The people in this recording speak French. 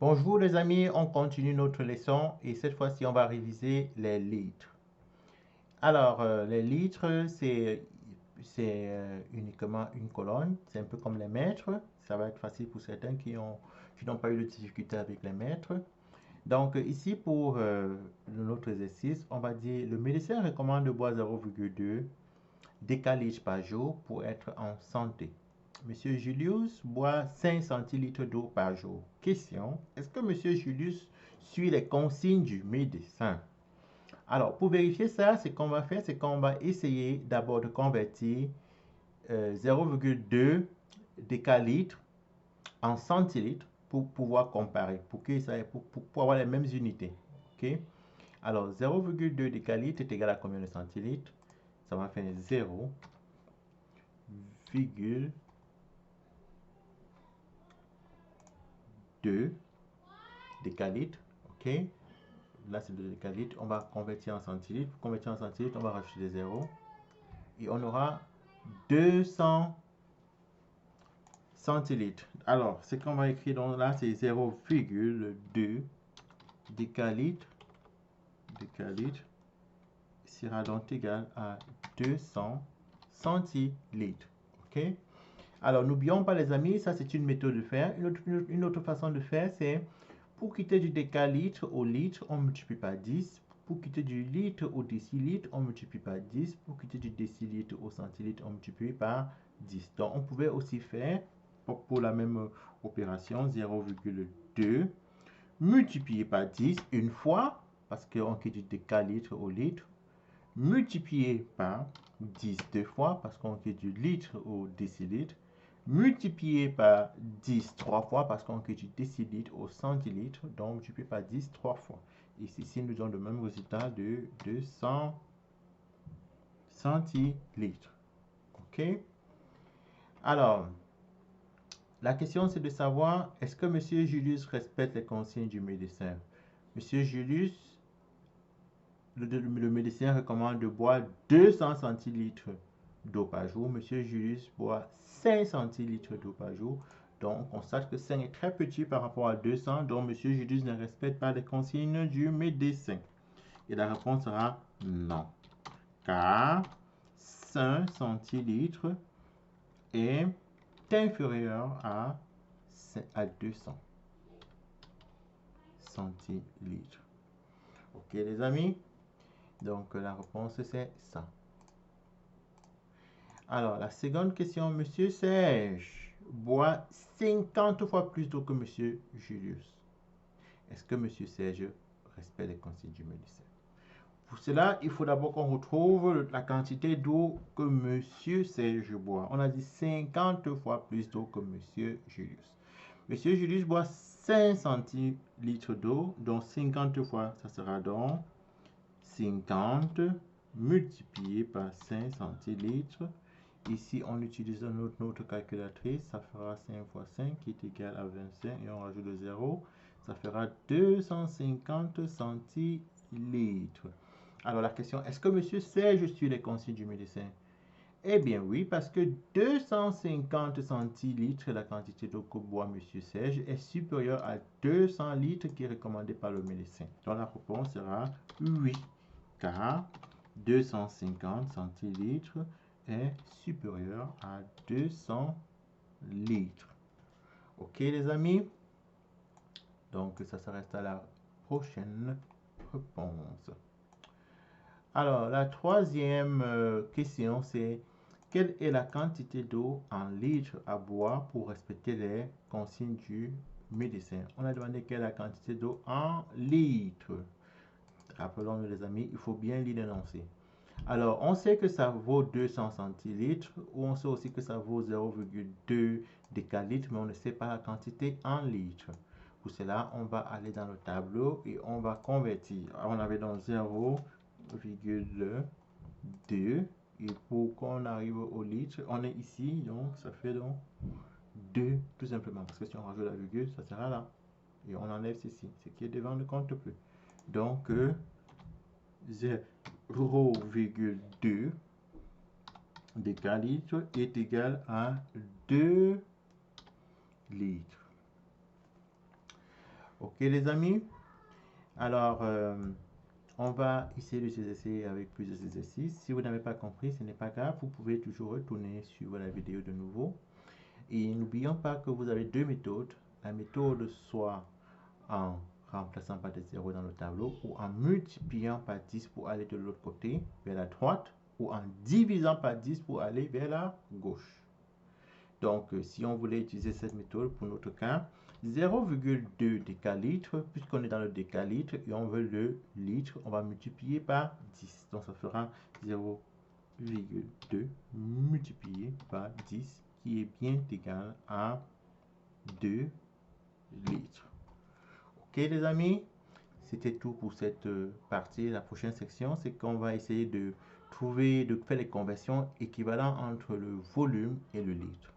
Bonjour les amis, on continue notre leçon et cette fois-ci on va réviser les litres. Alors les litres c'est uniquement une colonne, c'est un peu comme les mètres. Ça va être facile pour certains qui n'ont pas eu de difficulté avec les mètres. Donc ici pour notre exercice, on va dire le médecin recommande de boire 0,2 décalitres par jour pour être en santé. Monsieur Julius boit 5 centilitres d'eau par jour. Question, est-ce que Monsieur Julius suit les consignes du médecin? Alors, pour vérifier ça, ce qu'on va faire, c'est qu'on va essayer d'abord de convertir 0,2 décalitres en centilitres pour pouvoir comparer, pour avoir les mêmes unités. Ok? Alors, 0,2 décalitres est égal à combien de centilitres? Ça va faire 0,2 décalitres. Ok? Là, c'est 2 décalitres. On va convertir en centilitres. Pour convertir en centilitres, on va rajouter des zéros. Et on aura 200 centilitres. Alors, ce qu'on va écrire donc là, c'est 0,2 décalitres. Décalitres sera donc égal à 200 centilitres. OK? Alors, n'oublions pas les amis, ça c'est une méthode de faire. Une autre façon de faire, c'est pour quitter du décalitre au litre, on multiplie par 10. Pour quitter du litre au décilitre, on multiplie par 10. Pour quitter du décilitre au centilitre, on multiplie par 10. Donc, on pouvait aussi faire, pour la même opération, 0,2 multiplié par 10 une fois, parce qu'on quitte du décalitre au litre, multiplié par 10 deux fois, parce qu'on quitte du litre au décilitre, multiplié par 10 trois fois, parce qu'on quitte du décilitre au centilitre, donc multiplié par 10 trois fois. Et ceci nous donne le même résultat de 200 centilitres. OK? Alors, la question c'est de savoir, est-ce que M. Julius respecte les consignes du médecin? M. Julius, le médecin recommande de boire 200 centilitres d'eau par jour. Monsieur Julius boit 5 centilitres d'eau par jour. Donc, on constate que 5 est très petit par rapport à 200. Donc, Monsieur Julius ne respecte pas les consignes du médecin. Et la réponse sera non. Car 5 centilitres est inférieur à 200 centilitres. Ok, les amis? Donc, la réponse, c'est ça. Alors, la seconde question, Monsieur Serge boit 50 fois plus d'eau que Monsieur Julius. Est-ce que Monsieur Serge respecte les consignes du médecin? Pour cela, il faut d'abord qu'on retrouve la quantité d'eau que Monsieur Serge boit. On a dit 50 fois plus d'eau que Monsieur Julius. Monsieur Julius boit 5 centilitres d'eau, donc 50 fois, ça sera donc 50 multiplié par 5 centilitres. Ici, on utilise notre calculatrice. Ça fera 5 fois 5 qui est égal à 25 et on rajoute le 0. Ça fera 250 centilitres. Alors, la question, est-ce que monsieur Serge suit les consignes du médecin? Eh bien oui, parce que 250 centilitres, la quantité d'eau que boit monsieur Serge, est supérieure à 200 litres qui est recommandé par le médecin. Donc, la réponse sera oui, car 250 centilitres est supérieur à 200 litres. Ok les amis? Donc ça reste à la prochaine réponse. Alors la troisième question c'est quelle est la quantité d'eau en litres à boire pour respecter les consignes du médecin? On a demandé quelle est la quantité d'eau en litres. Rappelons-nous les amis, il faut bien lire l'énoncé. Alors, on sait que ça vaut 200 centilitres, ou on sait aussi que ça vaut 0,2 décalitres, mais on ne sait pas la quantité en litres. Pour cela, on va aller dans le tableau et on va convertir. On avait donc 0,2 et pour qu'on arrive au litre, on est ici, donc ça fait donc 2 tout simplement, parce que si on rajoute la virgule, ça sera là. Et on enlève ceci, ce qui est devant ne compte plus. Donc, 0,2 décalitres est égal à 2 litres. Ok les amis, alors on va essayer de s'exercer avec plusieurs exercices. Si vous n'avez pas compris, ce n'est pas grave, vous pouvez toujours retourner sur la vidéo de nouveau. Et n'oublions pas que vous avez deux méthodes. La méthode soit en remplaçant par des zéros dans le tableau ou en multipliant par 10 pour aller de l'autre côté, vers la droite, ou en divisant par 10 pour aller vers la gauche. Donc, si on voulait utiliser cette méthode pour notre cas, 0,2 décalitres, puisqu'on est dans le décalitre et on veut le litre, on va multiplier par 10. Donc, ça fera 0,2 multiplié par 10, qui est bien égal à 2 litres. Ok les amis, c'était tout pour cette partie. La prochaine section, c'est qu'on va essayer de faire les conversions équivalentes entre le volume et le litre.